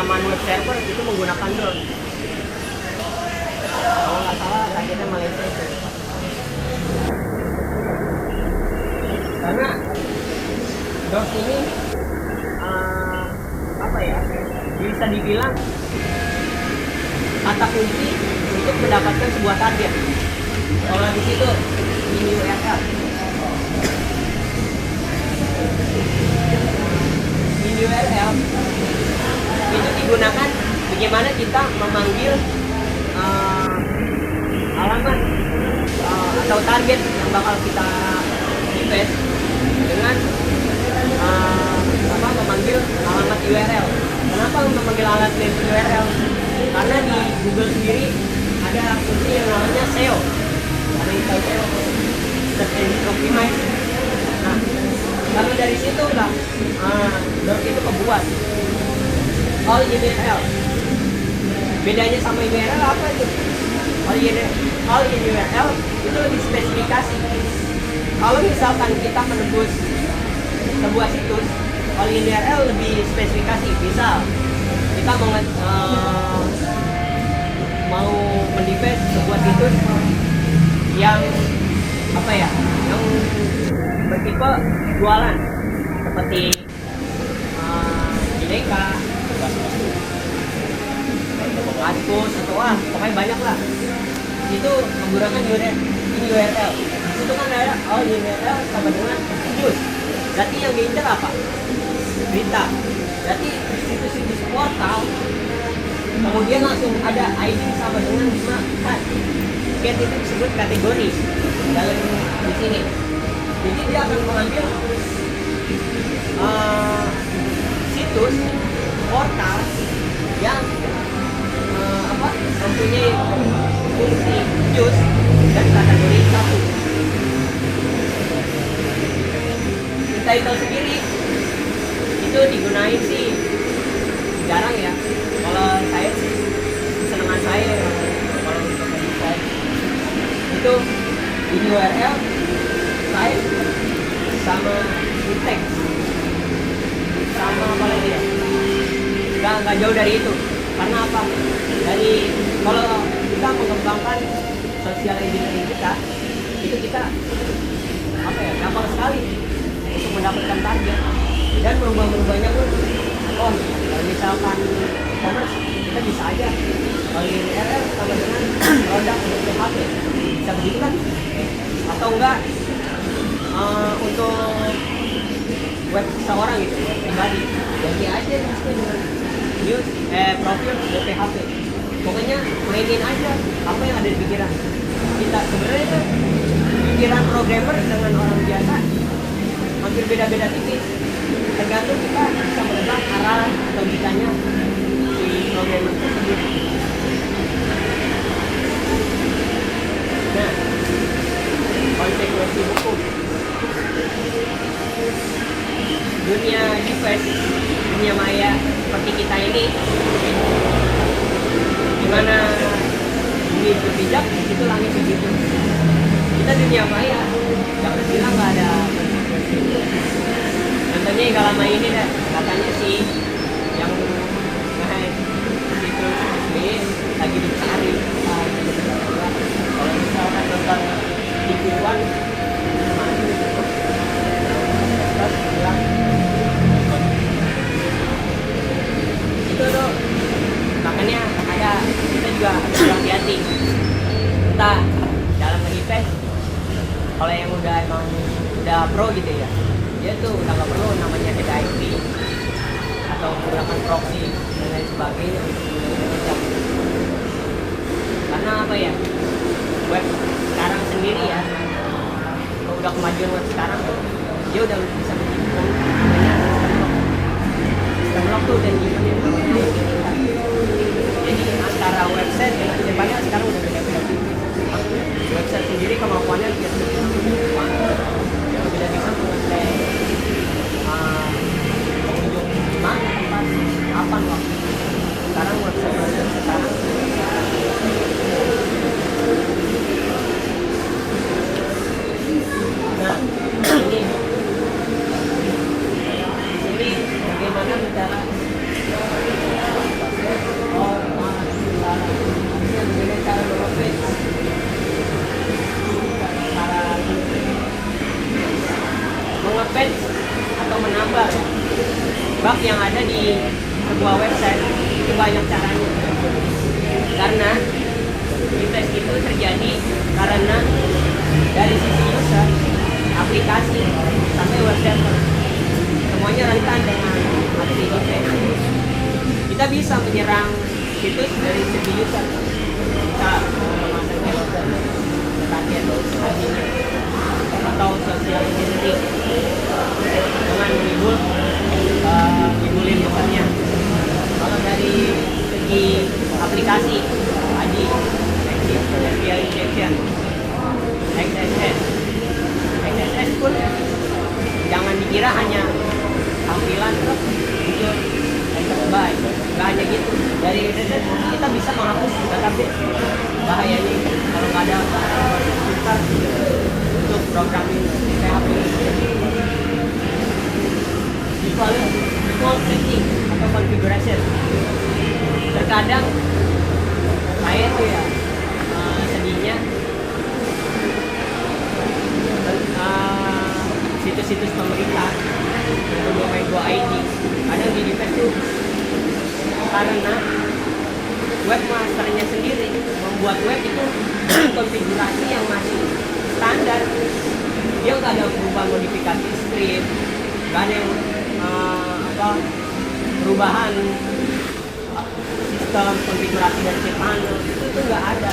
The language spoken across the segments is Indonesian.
zaman web server itu menggunakan drone. Kalau nggak salah targetnya Malaysia itu. Karena drone ini apa ya, bisa dibilang kata kunci untuk mendapatkan sebuah target. Kalau di situ ini URL, ini URL itu digunakan bagaimana kita memanggil alamat atau target yang bakal kita invest dengan memanggil alamat URL. Kenapa memanggil alamat URL? Karena di Google sendiri ada fungsi yang namanya SEO. Ada yang tahu SEO, Search Engine Optimize. Nah, kalau dari situ lah, drone itu kebuat all in URL. Bedanya sama URL apa itu? All in URL itu lebih spesifikasi. Kalau misalkan kita menembus sebuah situs, all in URL lebih spesifikasi. Misal kita mau mendefend sebuah situs yang apa ya, yang bertipe jualan seperti Bineka, Kaskus atau pokoknya banyak lah. Itu menggunakan URL. Itu kan ada all URL sama dengan news. Berarti yang diincar apa? Berita. Berarti situs-situs portal kemudian langsung ada ID sama dengan 5 tag. Itu disebut kategori dalam di sini. Jadi dia akan mengambil situs portal yang mempunyai fungsi news dan kategori 1. Title sendiri itu digunain sih jarang ya. Kalau saya sih kesenangan saya kalau untuk desain itu di URL saya sama di teks sama apa lagi ya, nggak jauh dari itu. Karena apa? Dari kalau kita mengembangkan social engineering kita, itu kita apa ya, gampang sekali untuk mendapatkan target dan merubahnya pun. Oh, kalau misalkan e-commerce kita bisa aja kalau URL sama dengan produk untuk PHP, bisa begitu kan? Atau enggak untuk web seseorang gitu, web pribadi, ganti aja dengan news profil untuk PHP. Pokoknya mainin aja apa yang ada di pikiran kita. Sebenarnya itu pikiran programmer dengan orang biasa hampir beda-beda tipis, tergantung kita bisa menebak arah logikanya si programmer tersebut. Nah, konsekuensi hukum dunia device, dunia maya seperti kita ini, dimana bumi berpijak, itu langit begitu. Kita dunia maya, jangan bilang nggak ada konsekuensi. Contohnya yang lama ini deh, katanya sih yang situs SB lagi dicari. Kalau misalkan nonton di Kuan, itu tuh makanya ada, kita juga harus hati-hati. Kita dalam menginvest, kalau yang udah pro gitu ya, dia tuh udah nggak perlu namanya ada IP atau menggunakan proxy dan lain sebagainya untuk menggunakan. Karena apa ya, web sekarang sendiri ya, kalau udah kemajuan web sekarang tuh dia udah bisa menunjukkan namanya sistem lock tuh, dan gimana namanya identitas. Jadi antara website dengan depannya sekarang udah beda-beda. Website sendiri kemampuannya bisa tidak bisa mengetek pengunjung mana tempat kapan waktu. Sekarang website sekarang nah ini bagaimana bicara sebuah website itu banyak caranya. Karena defense itu terjadi karena dari sisi user, aplikasi sampai web server semuanya rentan dengan aksi defense. Kita bisa menyerang situs dari segi user, kita memasang keyword, target adminnya, atau social engineering dengan ngibulin usernya. Kalau dari segi aplikasi, ADI, API injection, XSS pun jangan dikira hanya tampilan terus muncul enter by, nggak hanya gitu. Dari XSS kita bisa menghapus database. Bahayanya itu kalau nggak ada filter untuk programming PHP. Default setting atau configuration. Terkadang saya tuh ya sedihnya situs-situs pemerintah untuk Go.id kadang di defense tuh karena webmasternya sendiri membuat web itu konfigurasi yang masih standar. Dia nggak ada perubahan modifikasi script, nggak ada yang perubahan sistem konfigurasi dari cPanel itu nggak ada.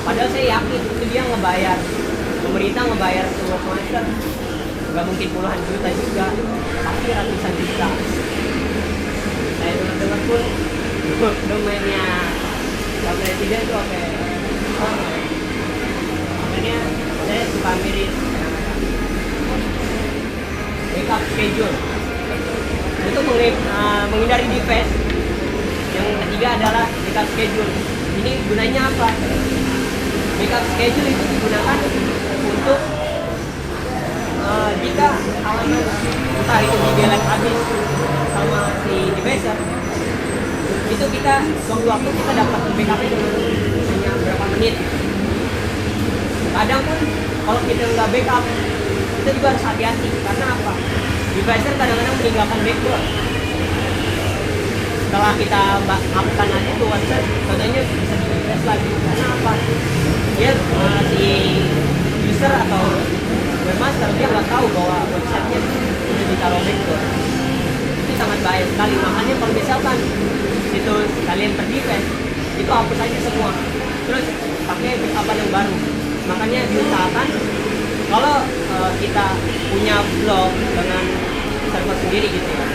Padahal saya yakin itu dia ngebayar, pemerintah ngebayar ke webmaster nggak mungkin puluhan juta juga, pasti ratusan juta. Saya dengar pun domainnya Pak Presiden itu oke. Makanya saya suka mirip backup schedule untuk menghindari defense. Yang ketiga adalah backup schedule. Ini gunanya apa? Backup schedule itu digunakan untuk jika halaman entah itu di delete habis sama si devicer, itu kita waktu kita dapat backup itu hanya berapa menit. Kadang pun kalau kita nggak backup, kita juga harus hati-hati. Karena apa? Devicer kadang-kadang meninggalkan backdoor. Setelah kita hapuskan aja tuh website, contohnya bisa di-refresh lagi. Karena apa? Dia si user atau webmaster dia nggak tahu bahwa websitenya sudah ditaruh backdoor. Itu sangat bahaya sekali. Makanya kalau misalkan situs kalian terdefense, itu hapus aja semua. Terus pakai backup yang baru. Makanya diusahakan kalau kita punya blog dengan server sendiri gitu ya,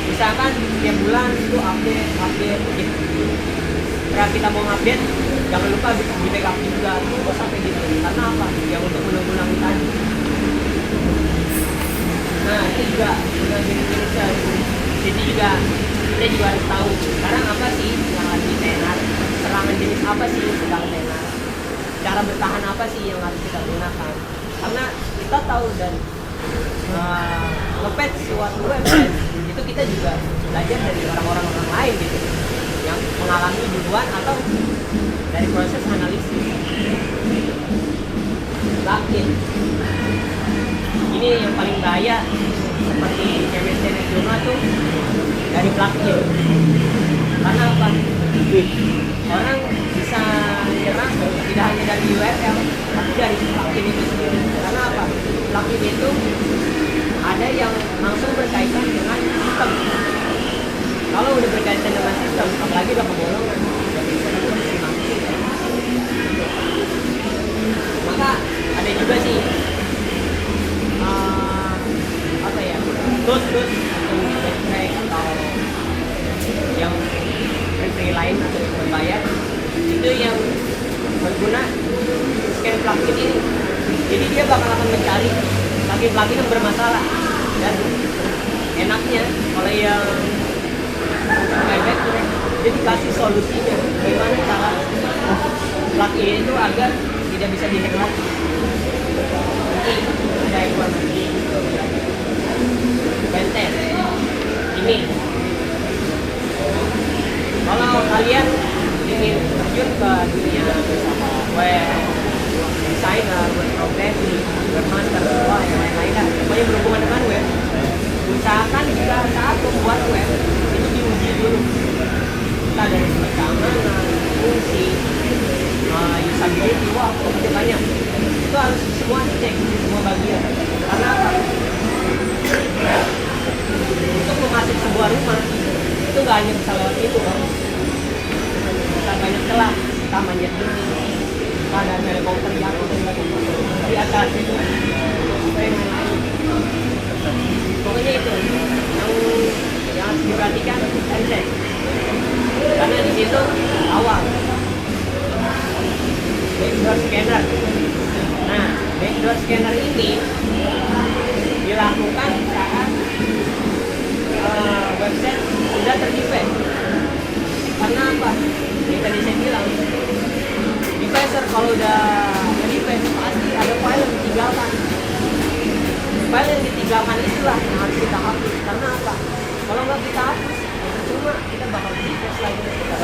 misalkan tiap bulan itu update gitu. Setelah kita mau update, jangan lupa di backup juga, tunggu sampai gitu. Karena apa? Ya untuk menanggulangi tadi. Nah itu juga udah jenis-jenisnya. Jadi juga kita juga harus tahu sekarang apa sih yang lagi tenar, serangan jenis apa sih yang sedang tenar, cara bertahan apa sih yang harus kita gunakan. Karena kita tahu dan nge-patch suatu website itu kita juga belajar dari orang-orang lain gitu yang mengalami duluan atau dari proses analisis. Plugin ini yang paling bahaya seperti CMS Journal tuh dari plugin. Karena apa? Orang bisa nyerang tidak hanya dari URL tapi dari plugin itu sendiri. Karena apa? Plugin itu ada yang langsung berkaitan dengan sistem. Kalau udah berkaitan dengan sistem, apalagi udah kebolongan, maka ada juga sih apa ya, tools untuk backtrack atau yang free lain atau yang berbayar itu yang berguna scan plugin ini. Jadi dia akan mencari plugin yang bermasalah. Dan enaknya kalau yang backtrack dia dikasih solusinya gimana cara plugin itu agar tidak bisa di-hack lagi. Nanti ada informasi benten ini. Kalau kalian ingin terjun ke dunia bersama web designer, web programming, webmaster, yang lain-lain lah, pokoknya berhubungan dengan web, usahakan juga saat membuat web itu diuji dulu, entah dari segi keamanan, fungsi, usability, wah itu banyak. Itu harus semua dicek, semua bagian. Karena apa? Untuk memasuk sebuah rumah itu nggak hanya bisa lewat itu kan, bisa banyak celah, kita manjat dinding, ada helikopter jatuh di atas itu, pokoknya itu yang harus diperhatikan handset, karena di situ awal backdoor scanner. Nah, backdoor scanner ini dilakukan saat website sudah terdefect. Karena apa? Yang tadi saya bilang, defactor kalau udah terdefect pasti ada file yang ditinggalkan. File yang ditinggalkan itulah yang harus kita hapus. Karena apa? Kalau nggak kita hapus, cuma kita bakal defactor lagi. Kita